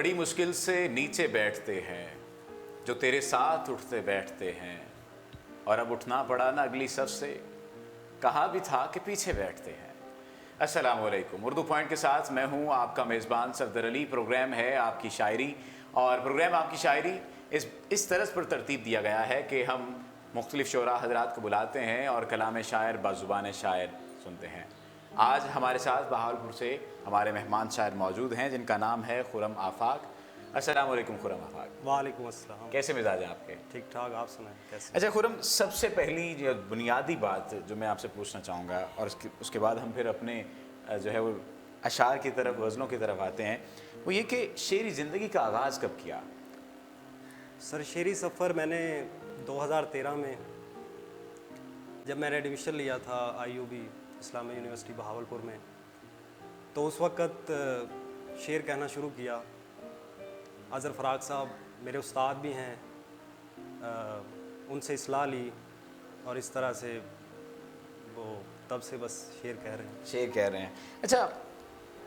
बड़ी मुश्किल से नीचे बैठते हैं जो तेरे साथ उठते बैठते हैं, और अब उठना पड़ा ना अगली सफ से, कहा भी था कि पीछे बैठते हैं। अस्सलाम वालेकुम। उर्दू पॉइंट के साथ मैं हूँ आपका मेज़बान सफदर अली। प्रोग्राम है आपकी शायरी, और प्रोग्राम आपकी शायरी इस तरह पर तरतीब दिया गया है कि हम मुख्तलिफ़ शुरा हज़रात को बुलाते हैं और कलाम शायर बाज़ुबान शायर सुनते हैं। आज हमारे साथ बहावलपुर से हमारे मेहमान शायर मौजूद हैं जिनका नाम है खुरम आफाक। अस्सलाम वालेकुम खुरम आफाक। वालेकुम अस्सलाम। कैसे मिजाज हैं आपके? ठीक ठाक, आप सुनाएं कैसे? अच्छा खुरम, सबसे पहली जो बुनियादी बात जो मैं आपसे पूछना चाहूँगा, और उसके बाद हम फिर अपने जो है वो अशार की तरफ, गज़लों की तरफ आते हैं, वो ये कि शेरी ज़िंदगी का आगाज़ कब किया? सर, शेरी सफ़र मैंने 2013 में जब मैंने एडमिशन लिया था IUB इस्लामिक यूनिवर्सिटी बहावलपुर में, तो उस वक़्त शेर कहना शुरू किया। अज़हर फ़राक साहब मेरे उस्ताद भी हैं, उनसे इस्लाह ली और इस तरह से वो तब से बस शेर कह रहे हैं। शेर कह रहे हैं। अच्छा,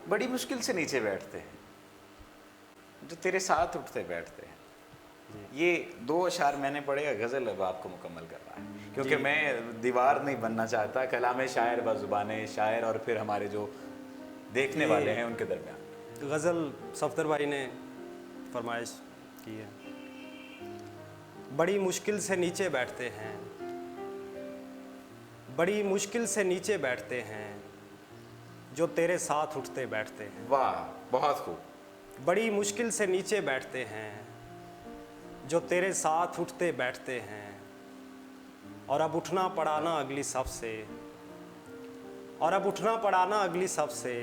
बड़ी मुश्किल से नीचे बैठते हैं जो तेरे साथ उठते बैठते हैं, ये दो अशार मैंने पढ़े, गज़ल अब आपको मुकम्मल कर रहा है, क्योंकि मैं दीवार नहीं बनना चाहता। कलाम शायर बाज़ुबान शायर और फिर हमारे जो देखने वाले हैं उनके दरमियान। गज़ल सफदर भाई ने फरमाइश की है। बड़ी मुश्किल से नीचे बैठते हैं, बड़ी मुश्किल से नीचे बैठते हैं जो तेरे साथ उठते बैठते हैं। वाह, बहुत खूब। बड़ी मुश्किल से नीचे बैठते हैं जो तेरे साथ उठते बैठते हैं, और अब उठना पड़ा ना अगली सफ से, और अब उठना पड़ा ना अगली सफ से,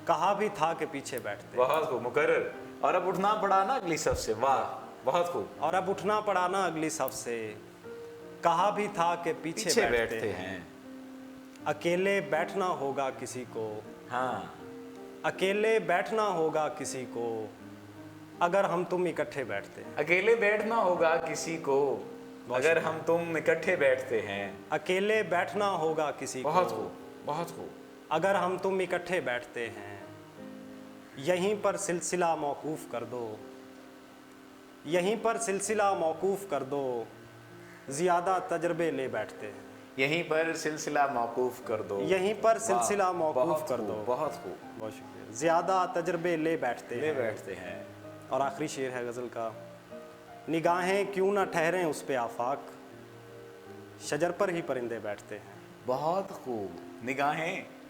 कहा भी था कि पीछे बैठते। बहुत खूब, मुकर्रर। और अब उठना पड़ा ना अगली सफ से, वाह, बहुत खूब। और अब उठना पड़ा ना अगली सफ से, कहा भी था कि पीछे बैठते हैं। अकेले बैठना होगा किसी को, हाँ, अकेले बैठना होगा किसी को, अगर हम तुम इकट्ठे बैठते हैं। अकेले बैठना होगा किसी को अगर हम तुम इकट्ठे बैठते हैं। अकेले बैठना होगा किसी बहुत को, खूब, बहुत खूब। अगर हम तुम इकट्ठे बैठते हैं। यहीं पर सिलसिला मौकूफ़ कर दो, यहीं पर सिलसिला मौकूफ़ कर दो, ज़्यादा तजर्बे ले बैठते हैं। यहीं पर सिलसिला मौकूफ़ कर दो, यहीं पर सिलसिला मौकूफ़ कर दो। बहुत खूब, बहुत शुक्रिया। ज़्यादा तजर्बे ले बैठते हैं। हैं। और आखिरी शेर है गज़ल का। निगाहें क्यों ना ठहरें उस पे आफाक, शजर पर ही परिंदे बैठते हैं। बहुत खूब।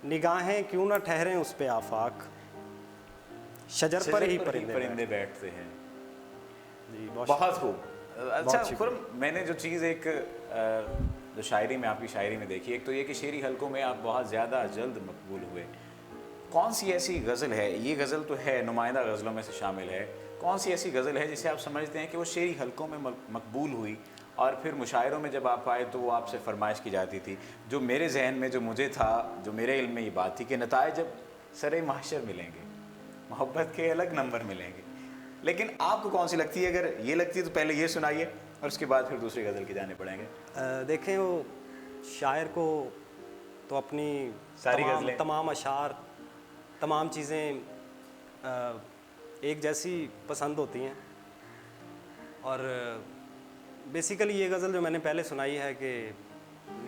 निगाहें क्यों ना ठहरें उस पे आफाक, शजर पर ही परिंदे बैठते हैं। जी, बहुत खूब। अच्छा खुरम, मैंने जो चीज़ एक जो शायरी में, आपकी शायरी में देखी, एक तो ये कि शेरी हलकों में आप बहुत ज़्यादा जल्द मकबूल हुए। कौन सी ऐसी गज़ल है, ये गज़ल तो है नुमाइंदा गज़लों में से शामिल है, कौन सी ऐसी गज़ल है जिसे आप समझते हैं कि वो शेरी हलकों में मकबूल हुई और फिर मुशायरों में जब आप आए तो वो आपसे फरमाइश की जाती थी? जो मेरे जहन में, जो मुझे था, जो मेरे इल्म में ये बात थी कि नताए जब सरे महशर मिलेंगे, मोहब्बत के अलग नंबर मिलेंगे। लेकिन आपको कौन सी लगती है? अगर ये लगती है तो पहले ये सुनाइए और उसके बाद फिर दूसरी गज़ल की जाने पड़ेंगे। देखें, वो शायर को तो अपनी सारी गज़लें, तमाम अशार, तमाम चीज़ें एक जैसी पसंद होती हैं। और बेसिकली ये गज़ल जो मैंने पहले सुनाई है कि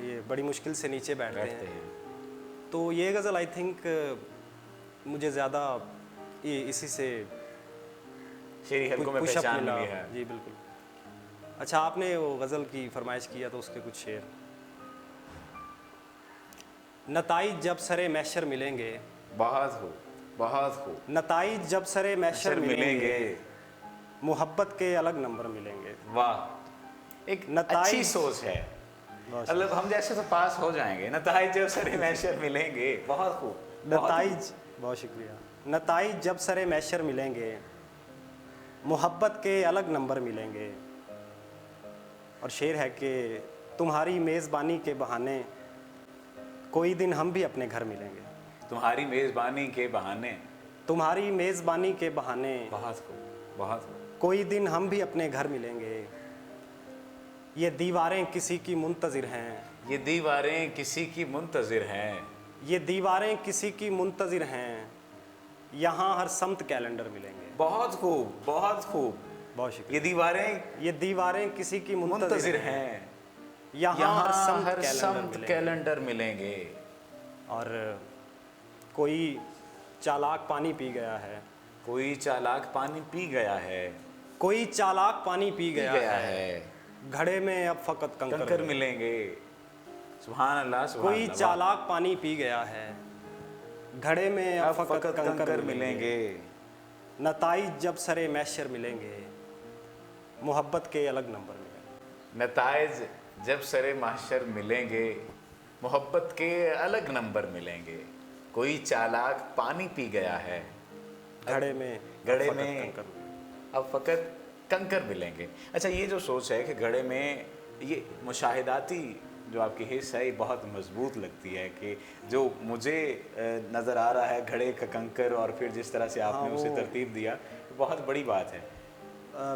ये बड़ी मुश्किल से नीचे बैठते हैं, तो ये गज़ल आई थिंक मुझे ज़्यादा इसी से शेरी हलकों में पहचान मिली है। जी बिल्कुल। अच्छा, आपने वो गज़ल की फरमाइश किया तो उसके कुछ शेर। नताइज जब सरे महशर मिलेंगे, बहुत खूब, बहुत खूब। नताइज जब सरे महशर मिलेंगे, मोहब्बत के अलग नंबर मिलेंगे। वाह, एक नताइज अच्छी सोच है। मतलब हम जैसे तो पास हो जाएंगे। नताइज जब सरे महशर मिलेंगे, बहुत खूब। नताइज, बहुत शुक्रिया। नताइज जब सरे महशर मिलेंगे, मोहब्बत के अलग नंबर मिलेंगे। और शेर है कि तुम्हारी मेज़बानी के बहाने कोई दिन हम भी अपने घर मिलेंगे। तुम्हारी मेज़बानी के बहाने, तुम्हारी मेज़बानी के बहाने, बहुत खूब, बहुत खूब। कोई दिन हम भी अपने घर मिलेंगे। ये दीवारें किसी की मुंतज़िर हैं, ये दीवारें किसी की मुंतज़िर हैं, ये दीवारें किसी की मुंतज़िर हैं, यहाँ हर समत कैलेंडर मिलेंगे। बहुत खूब, बहुत खूब। बहुत शुक्रिया। ये ये दीवारें किसी की मुंतज़िर मुंतज़िर हैं, यहाँ हर समत समत कैलेंडर मिलेंगे। और कोई चालाक पानी पी गया है, कोई चालाक पानी पी गया है, कोई चालाक पानी पी पी गया गया है, है, घड़े में अब फकत कंकर कंकर मिलेंगे। सुभान अल्लाह, सुभान कोई अल्लाह। चालाक पानी पी गया है, घड़े में अब अब फकत कंकर मिलेंगे। नताइज जब सरे मैशर मिलेंगे, मोहब्बत के अलग नंबर मिलेंगे। नताइज जब सरे महशर मिलेंगे, मोहब्बत के अलग नंबर मिलेंगे। कोई चालाक पानी पी गया है, घड़े में घड़े फकत में कंकर मिलेंगे। अब फ़कत कंकर मिलेंगे। अच्छा, ये जो सोच है कि घड़े में, ये मुशाहिदाती जो आपकी हिस्स है, ये बहुत मजबूत लगती है कि जो मुझे नज़र आ रहा है घड़े का कंकर, और फिर जिस तरह से आपने उसे तरतीब दिया, बहुत बड़ी बात है।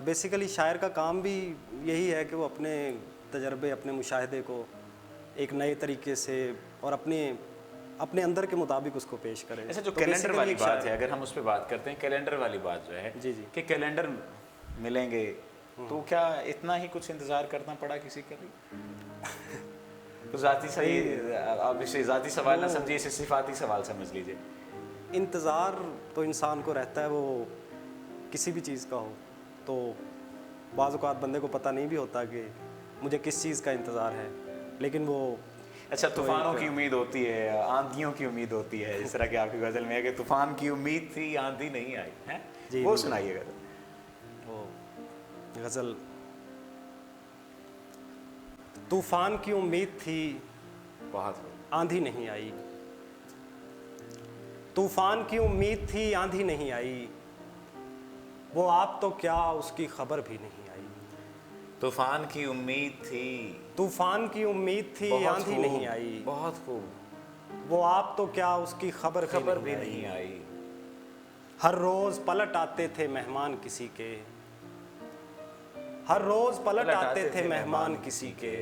बेसिकली शायर का काम भी यही है कि वो अपने तजर्बे, अपने मुशाहिदे को एक नए तरीके से और अपने अंदर के मुताबिक उसको पेश करे। ऐसा जो तो कैलेंडर basically वाली एक बात शायर- है, अगर हम उस पर बात करते हैं, कैलेंडर वाली बात जो है जी जी कि कैलेंडर मिलेंगे, तो क्या इतना ही कुछ इंतज़ार करना पड़ा किसी के लिए? तो ज़ाती सही, आप इसे ज़ाती सवाल ना समझिए, इसे सिफाती सवाल समझ लीजिए। इंतज़ार तो इंसान को रहता है, वो किसी भी चीज़ का हो। तो बाज़ औक़ात बंदे को पता नहीं भी होता कि मुझे किस चीज़ का इंतज़ार है, लेकिन वो अच्छा, तूफ़ानों की उम्मीद होती है, आंधियों की उम्मीद होती है, जिस तरह की आपकी गज़ल में है कि तूफ़ान की उम्मीद थी, आंधी नहीं आई है। जी, वो बिल्कुल। सुनाइए गज़ल। वो गज़ल, तूफ़ान की उम्मीद थी, बहुत आंधी नहीं आई। तूफ़ान की उम्मीद थी, आंधी नहीं आई। वो आप तो क्या, उसकी खबर भी नहीं आई। तूफ़ान की उम्मीद थी, तूफ़ान की उम्मीद थी, बहुत आंधी खूब, नहीं आई। बहुत खूब, वो आप तो क्या, उसकी खबर भी नहीं नहीं आई। आई। हर रोज़ पलट आते थे मेहमान किसी के, हर रोज़ पलट आते थे मेहमान किसी के।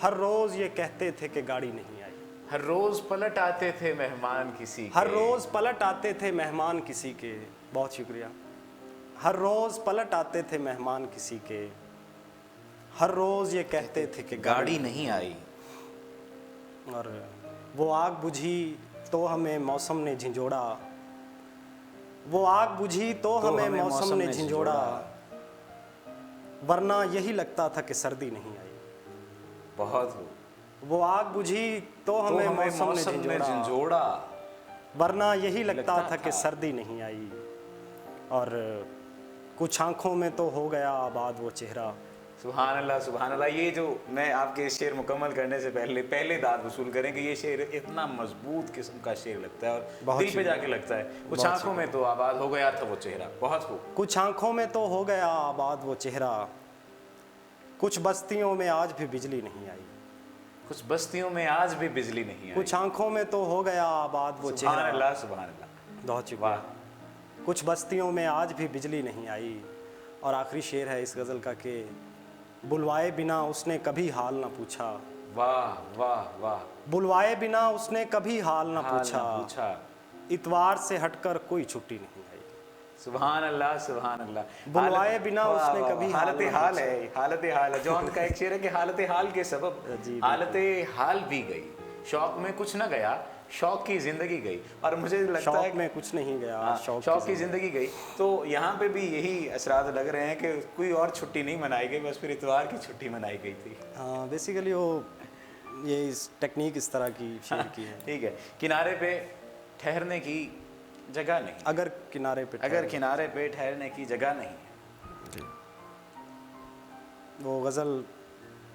हर रोज़ ये कहते थे कि गाड़ी नहीं आई। हर रोज़ पलट आते थे मेहमान किसी के। हर रोज़ पलट आते थे मेहमान किसी के। बहुत शुक्रिया। हर रोज़ पलट आते थे मेहमान किसी के। हर रोज़ ये कहते थे कि गाड़ी नहीं आई। और वो आग बुझी तो हमें मौसम ने झिंझोड़ा। वो आग बुझी तो हमें मौसम ने झिंझोड़ा। वरना यही लगता था कि सर्दी नहीं आई। बहुत हो। वो आग बुझी तो हमें मौसम ने झिंझोड़ा। वरना यही लगता था कि सर्दी नहीं आई। और कुछ आंखों में तो हो गया आबाद वो चेहरा। सुभान अल्लाह, सुभान अल्लाह। ये जो मैं आपके शेर मुकम्मल करने से पहले दाद वसूल करें कि ये शेर इतना मजबूत किस्म का शेर लगता है और दिल पे जाके लगता है। कुछ आंखों में तो आबाद हो गया था वो चेहरा। बहुत खूब। कुछ आंखों में तो हो गया आबाद वो चेहरा। कुछ बस्तियों में आज भी बिजली नहीं आई। कुछ बस्तियों में आज भी बिजली नहीं आई। कुछ आंखों में तो हो गया आबाद वो चेहरा। सुभान अल्लाह, सुभान अल्लाह। बहुत शुक्रिया। कुछ बस्तियों में आज भी बिजली नहीं आई। और आखिरी शेर है इस गज़ल का कि बुलवाए बिना उसने कभी हाल ना पूछा। वाह वाह वाह। बुलवाए बिना उसने कभी हाल ना पूछा। इतवार से हटकर कोई छुट्टी नहीं आई। सुभान अल्लाह, सुभान अल्लाह। बुलवाए बिना उसने कभी हालत हाल है, हालत हाल है। जॉन का एक शेर है कि हालत हाल के सबब हालत हाल भी गई। शौक में कुछ ना गया, शौक की ज़िंदगी गई। और मुझे लगता है में कुछ नहीं गया, शौक की ज़िंदगी गई। तो यहाँ पे भी यही असरात लग रहे हैं कि कोई और छुट्टी नहीं मनाई गई, बस फिर इतवार की छुट्टी मनाई गई थी। हाँ, बेसिकली वो ये इस टेक्निक इस तरह की शेर की है। ठीक है। किनारे पे ठहरने की जगह नहीं। अगर किनारे पे ठहरने की जगह नहीं है। वो गज़ल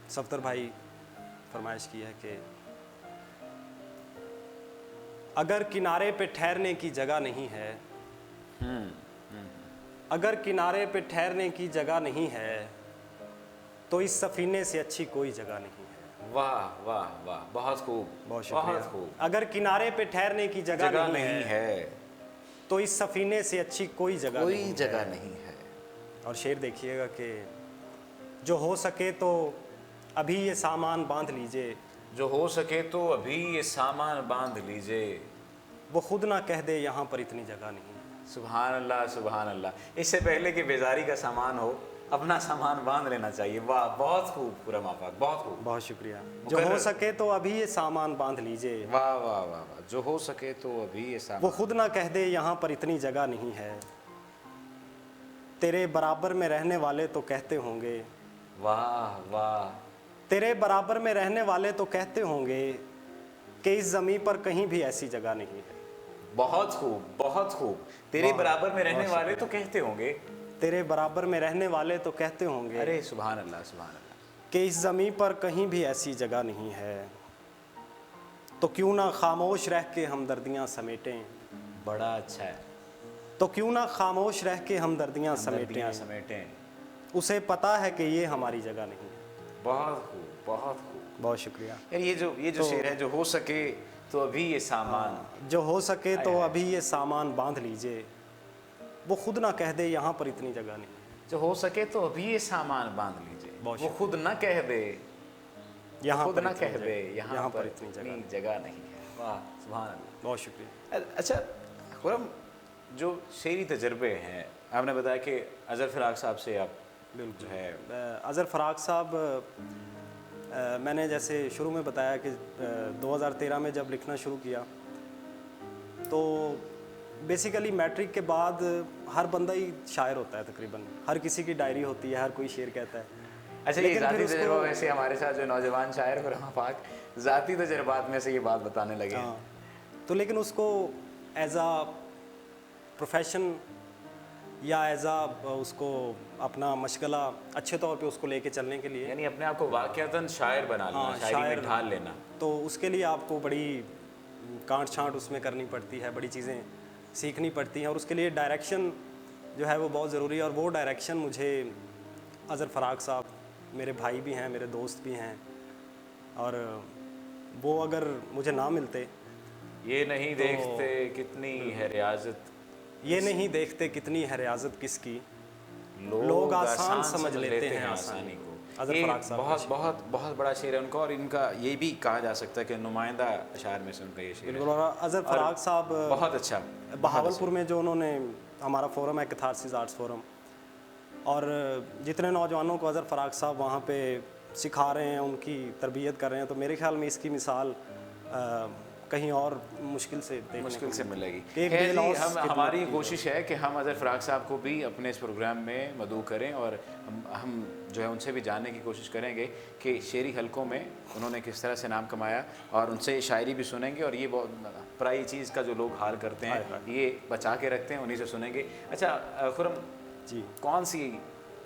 सफ्दर भाई फरमाइश की है कि अगर किनारे पे ठहरने की जगह नहीं है, अगर किनारे पे ठहरने की जगह नहीं है, तो इस सफीने से अच्छी कोई जगह नहीं है। वाह वाह वाह, बहुत खूब, बहुत शुक्रिया। बहुत खूब। अगर किनारे पे ठहरने की जगह नहीं है, तो इस सफीने से अच्छी कोई जगह नहीं है। और शेर देखिएगा कि जो हो सके तो अभी ये सामान बांध लीजिए। जो हो सके तो अभी ये सामान बांध लीजिए। वो खुद ना कह दे यहाँ पर इतनी जगह नहीं है। सुभान अल्लाह, सुभान अल्लाह। इससे पहले कि बेजारी का सामान हो, अपना सामान बांध लेना चाहिए। वाह, बहुत खूब खुरम आफाक, बहुत खूब। बहुत शुक्रिया। जो हो सके तो अभी ये सामान बांध लीजिए, वाह वाह वाह वाह, जो हो सके तो अभी ये वो सामान। खुद ना कह दे यहाँ पर इतनी जगह नहीं है, तेरे बराबर में रहने वाले तो कहते होंगे, वाह वाह, तेरे बराबर में रहने वाले तो कहते होंगे कि इस ज़मीं पर कहीं भी ऐसी जगह नहीं है। बहुत खूब, बहुत खूब। तेरे बराबर में रहने वाले तो कहते होंगे, तेरे बराबर में रहने वाले तो कहते होंगे अरे सुभान अल्लाह, सुभान अल्लाह। कि इस ज़मीं पर कहीं भी ऐसी जगह नहीं है, तो क्यों ना खामोश रह के हमदर्दियाँ समेटें, बड़ा अच्छा है। तो क्यों ना खामोश रह के हमदर्दियाँ हमदर्दियाँ समेटें, समेटें। उसे पता है कि ये हमारी जगह नहीं है। बहुत खूब, बहुत खूब। बहुत शुक्रिया। यार ये जो शेर है, जो हो सके तो अभी ये सामान, जो हो सके तो अभी ये सामान बांध लीजिए, वो खुद ना कह दे यहाँ पर इतनी जगह नहीं है। जो हो सके तो अभी ये सामान बांध लीजिए, बहुत वो खुद ना कह दे, यहाँ खुद पर ना इतनी कह दे जगह- यहाँ पर इतनी इतनी जगह नहीं है। वाह, सुभान अल्लाह। बहुत शुक्रिया। अच्छा खुरम, जो शेरी तजर्बे हैं, आपने बताया कि अज़हर फ़राक साहब से आप जो है, अज़हर फ़राक साहब, मैंने जैसे शुरू में बताया कि 2013 में जब लिखना शुरू किया तो बेसिकली मैट्रिक के बाद हर बंदा ही शायर होता है, तकरीबन हर किसी की डायरी होती है, हर कोई शेर कहता है। अच्छा ये लेकिन ज़ाती फिर उसको- तजर्बा, वैसे हमारे साथ जो नौजवान शायर खुरम आफाक ज़ाती तजर्बात में से ये बात बताने लगे हैं। हाँ, तो लेकिन उसको एज आ प्रोफेशन या एज आ उसको अपना मशगला अच्छे तौर पे उसको लेके चलने के लिए, यानी अपने आप को वाक़यातन शायर बना लेना, हाँ, शायरी शायर- में ढाल लेना। तो उसके लिए आपको बड़ी कांट छांट उसमें करनी पड़ती है, बड़ी चीज़ें सीखनी पड़ती हैं, और उसके लिए डायरेक्शन जो है वो बहुत ज़रूरी है। और वो डायरेक्शन मुझे अज़हर फ़राक साहब मेरे भाई भी हैं, मेरे दोस्त भी हैं, और वो अगर मुझे ना मिलते, ये नहीं देखते कितनी है रियाजत, ये नहीं देखते कितनी है रियाजत किसकी, लोग आसान समझ लेते हैं आसानी को। अज़हर ये फ़राक साहब बहुत बहुत बहुत बड़ा शेर है उनका, और इनका ये भी कहा जा सकता है कि नुमाइंदा अशार में से उनका ये शेर बिल्कुल। है। और अज़हर फ़राक साहब बहुत अच्छा, बहावलपुर में जो उन्होंने, हमारा फोरम है कैथारसिस आर्ट्स फोरम, और जितने नौजवानों को अज़हर फ़राक साहब वहाँ पे सिखा रहे हैं, उनकी तरबियत कर रहे हैं, तो मेरे ख्याल में इसकी मिसाल कहीं और मुश्किल से मुश्किल से मिलेगी। एक खैर जी, बेलौस हम खिदमत हमारी की कोशिश है कि हम अज़हर फ़राक साहब को भी अपने इस प्रोग्राम में मदऊ करें, और हम जो है उनसे भी जानने की कोशिश करेंगे कि शेरी हलकों में उन्होंने किस तरह से नाम कमाया, और उनसे शायरी भी सुनेंगे। और ये बहुत पराई चीज़ का जो लोग हाल करते हैं ये बचा के रखते हैं, उन्हीं से सुनेंगे। अच्छा खुरम जी, कौन सी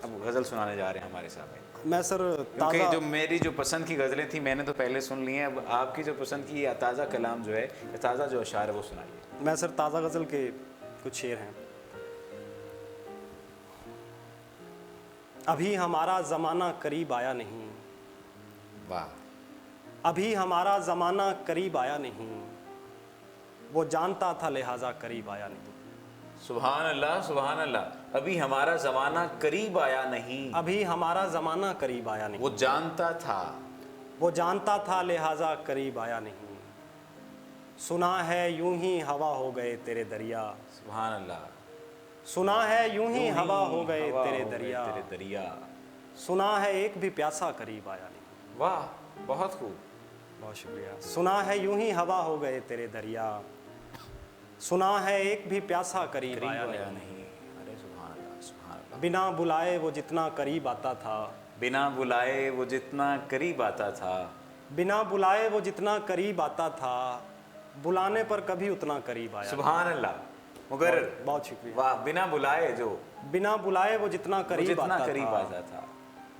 अब गज़ल सुनाने जा रहे हैं हमारे सामने? मैं सर क्योंकि जो मेरी जो पसंद की गज़लें थी मैंने तो पहले सुन ली हैं, अब आपकी जो पसंद की ताज़ा कलाम जो है, ताज़ा जो अशार है वो सुनाइए। मैं सर ताज़ा गज़ल के कुछ शेर हैं। अभी हमारा ज़माना करीब आया नहीं, वाह, अभी हमारा ज़माना करीब आया नहीं, वो जानता था लिहाजा करीब आया नहीं। सुभान अल्लाह, सुभान अल्लाह। अभी हमारा ज़माना करीब आया नहीं, अभी हमारा ज़माना करीब आया नहीं, वो जानता था, वो जानता था लिहाजा करीब आया नहीं। सुना है यूं ही हवा हो गए तेरे दरिया, सुभान अल्लाह। सुना है यूं ही यूं हवा हो गए हवा तेरे हो गए दरिया, तेरे दरिया। सुना है एक भी प्यासा करीब आया नहीं। वाह, बहुत खूब। बहुत शुक्रिया। सुना है यूं ही हवा हो गए तेरे दरिया, सुना है एक भी प्यासा करीब आया नहीं। नहीं। अरे सुभान अल्लाह, सुभान अल्लाह। बिना बुलाए वो जितना करीब आता था, बिना बुलाए वो जितना करीब आता था, बिना बुलाए वो जितना करीब आता था, बुलाने पर कभी उतना करीब आया। सुभान अल्लाह, मुकर्रर। बहुत शुक्रिया। वाह, बिना बुलाए जो बिना बुलाए वो जितना वो करीब जितना आता करीब था, आता था,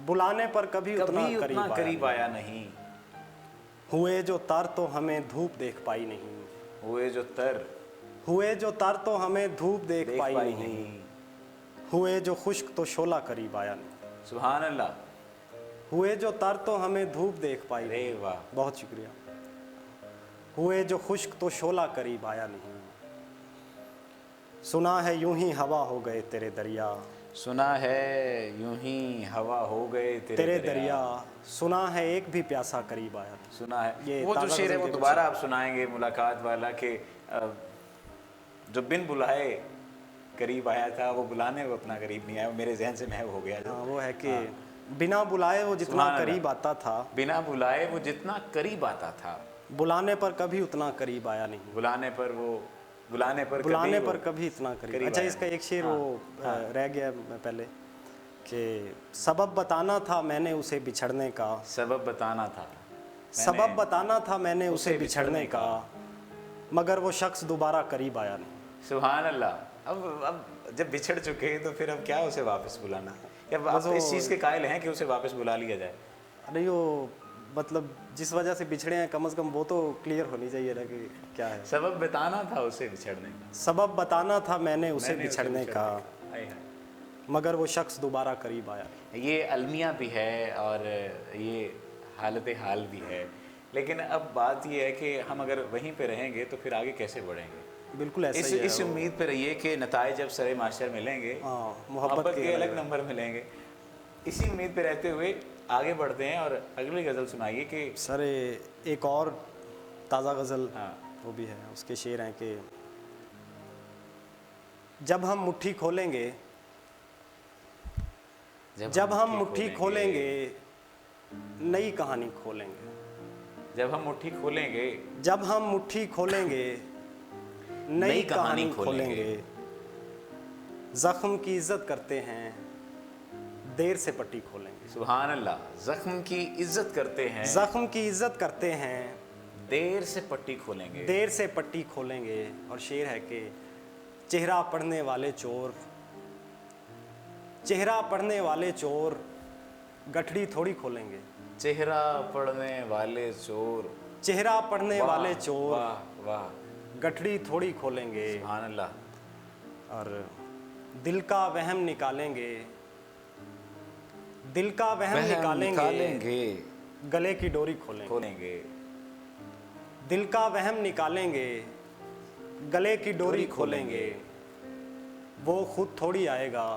बुलाने पर कभी उतना कभी उतना करीब करीब आया। आया नहीं। हुए जो तर तो हमें धूप देख पाई नहीं, हुए जो तर हुए जो तर तो हमें धूप देख देख पाई पाई नहीं, नहीं। हुए जो खुश्क तो शोला करीब आया नहीं। सुभान अल्लाह। हुए जो तर तो हमें धूप देख पाई अरे नहीं। वाह, बहुत शुक्रिया। हुए जो खुश्क तो शोला करीब आया नहीं, सुना है यूं ही हवा हो गए तेरे दरिया, सुना है यूं ही हवा हो गए तेरे दरिया, सुना है एक भी प्यासा करीब आया नहीं। सुना है। ये वो जो ताज़ा शेर है गज़ल वो के दोबारा आप सुनाएंगे मुलाकात वाला, के जो बिन बुलाए करीब आया था, वो बुलाने को उतना करीब नहीं आया, वो मेरे जहन से महव हो गया। हाँ, वो है कि बिना बुलाए वो जितना सुभान करीब आता था, बिना बुलाए वो जितना करीब आता था, बुलाने पर कभी उतना करीब आया नहीं। बुलाने पर बुलाने पर कभी इतना करीब। अच्छा, आया इसका एक शेर वो रह गया मैं पहले कि सबब बताना था मैंने उसे बिछड़ने का, सबब बताना था सबब बताना था मैंने उसे बिछड़ने का, मगर वो शख्स दोबारा करीब आया नहीं। सुभान अल्लाह। अब जब बिछड़ चुके हैं तो फिर अब क्या उसे वापस बुलाना, या आप तो इस चीज़ के कायल हैं कि उसे वापस बुला लिया जाए? नहीं, वो मतलब जिस वजह से बिछड़े हैं कम से कम वो तो क्लियर होनी चाहिए ना कि क्या है। सबब बताना था उसे बिछड़ने का, सबब बताना था मैंने उसे मैंने उसे बिछड़ने का, हाय हाय। मगर वो शख्स दोबारा करीब आया। ये अलमिया भी है और ये हालत हाल भी है, लेकिन अब बात ये है कि हम अगर वहीं पे रहेंगे तो फिर आगे कैसे बढ़ेंगे? बिल्कुल ऐसा ही है। इस उम्मीद पे रहिए कि नताए जब सरे माशर मिलेंगे, मोहब्बत के अलग नंबर मिलेंगे। इसी उम्मीद पे रहते हुए आगे बढ़ते हैं और अगली गज़ल सुनाइए कि सर एक और ताज़ा गज़ल हाँ वो भी है, उसके शेर हैं कि जब हम मुट्ठी खोलेंगे, जब हम मुट्ठी खोलेंगे नई कहानी खोलेंगे, जब हम मुट्ठी खोलेंगे, जब हम मुट्ठी खोलेंगे नई कहानी खोलेंगे, जख्म की इज्जत करते हैं देर से पट्टी खोलेंगे। सुभान अल्लाह। जख्म की इज्जत करते हैं, जख्म की इज्जत करते हैं देर से पट्टी खोलेंगे, देर से पट्टी खोलेंगे। और शेर है कि चेहरा पढ़ने वाले चोर, चेहरा पढ़ने वाले चोर गठड़ी थोड़ी खोलेंगे, चेहरा पढ़ने वाले चोर, चेहरा पढ़ने वाले चोर वाह वाह, गठड़ी थोड़ी खोलेंगे। सुभान अल्लाह। और दिल का वहम निकालेंगे, दिल का वहम निकालेंगे, गले की डोरी खोलेंगे, दिल का वहम निकालेंगे, गले की डोरी खोलेंगे, वो खुद थोड़ी आएगा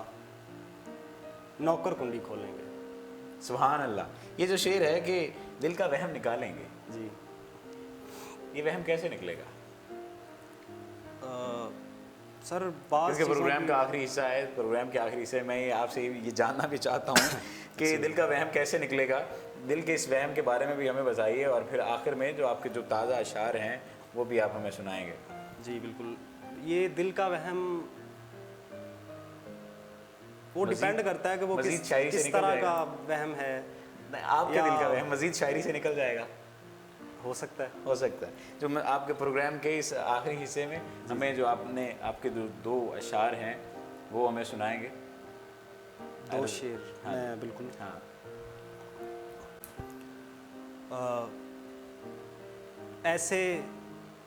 नौकर कुंडी खोलेंगे। सुभान अल्लाह। ये जो शेर है कि दिल का वहम निकालेंगे, जी, ये वहम कैसे निकलेगा? सर बात इसके प्रोग्राम का आखिरी हिस्सा है, प्रोग्राम के आखिरी हिस्से में ये आपसे ये जानना भी चाहता हूँ कि दिल का वहम कैसे निकलेगा। दिल के इस वहम के बारे में भी हमें बताइए और फिर आखिर में जो आपके जो ताज़ा अशार हैं वो भी आप हमें सुनाएंगे। जी बिल्कुल। ये दिल का वहम वो डिपेंड करता है कि वो किस तरह का वहम है। आपके दिल का वहम मज़ीद शायरी से निकल जाएगा, हो सकता है, हो सकता है। जो आपके प्रोग्राम के इस आखिरी हिस्से में हमें जो आपके जो दो अशार हैं वो हमें सुनाएंगे। दो शेर मैं बिल्कुल। हाँ। ऐसे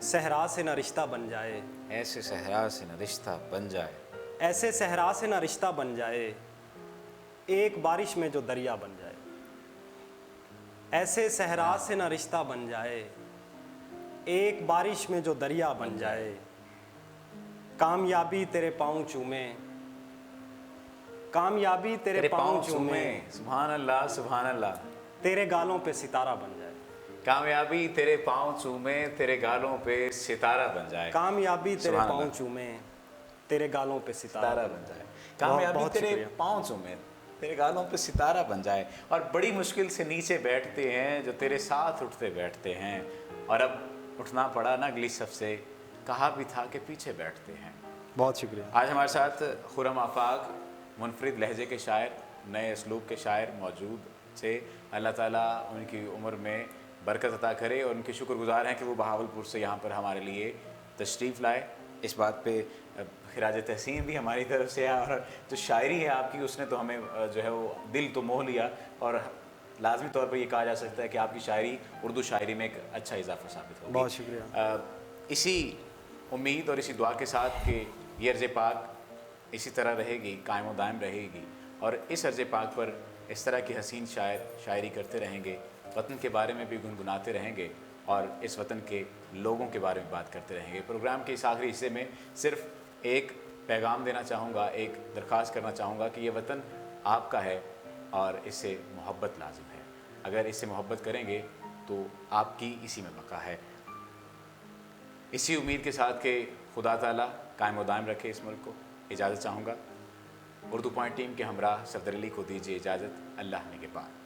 सहरा से ना रिश्ता बन जाए, ऐसे सहरा से न रिश्ता बन जाए, ऐसे सहरा से ना रिश्ता बन जाए, एक बारिश में जो दरिया बन जाए, ऐसे सहरा से ना रिश्ता बन जाए, एक बारिश में जो दरिया बन जाए, कामयाबी तेरे पाँव चूमे, कामयाबी तेरे पाँव चूमे, सुभान अल्लाह सुभान अल्लाह, तेरे गालों पे सितारा बन जाए, कामयाबी तेरे पाँव चूमे, तेरे गालों पे सितारा बन जाए, कामयाबी तेरे पाँव चूमे, तेरे गालों पे सितारा बन जाए, कामयाबी तेरे पाँव चूमे, तेरे गालों पे सितारा बन जाए। और बड़ी मुश्किल से नीचे बैठते हैं जो तेरे साथ उठते बैठते हैं, और अब उठना पड़ा ना अगली सफ से, कहा भी था कि पीछे बैठते हैं। बहुत शुक्रिया। आज हमारे साथ खुरम आफाक मुनफरिद लहजे के शायर, नए असलूब के शायर मौजूद थे। अल्लाह ताला उनकी उम्र में बरकत अता करे और उनके शुक्रगुजार हैं कि वो बहावलपुर से यहाँ पर हमारे लिए तशरीफ़ लाए। इस बात पे खिराज तहसीन भी हमारी तरफ से है, और जो शायरी है आपकी उसने तो हमें जो है वो दिल तो मोह लिया, और लाजमी तौर पर ये कहा जा सकता है कि आपकी शायरी उर्दू शायरी में एक अच्छा इजाफा साबित होगी। बहुत शुक्रिया। इसी उम्मीद और इसी दुआ के साथ कि ये अर्ज़ पाक इसी तरह रहेगी, कायम व दायम रहेगी, और इस अर्ज़ पाक पर इस तरह की हसीन शायरी करते रहेंगे, वतन के बारे में भी गुनगुनाते रहेंगे और इस वतन के लोगों के बारे में बात करते रहेंगे। प्रोग्राम के इस आखिरी हिस्से में सिर्फ एक पैगाम देना चाहूँगा, एक दरख्वास्त करना चाहूँगा कि ये वतन आपका है और इससे मोहब्बत लाजिम है। अगर इससे मोहब्बत करेंगे तो आपकी इसी में बका है। इसी उम्मीद के साथ कि खुदा ताला कायम व दायम रखे इस मुल्क को, اجازت چاہوں گا. اردو پوائنٹ ٹیم کے ہمراہ صفدر علی کو دیجیے اجازت. اللہ نے کے بعد.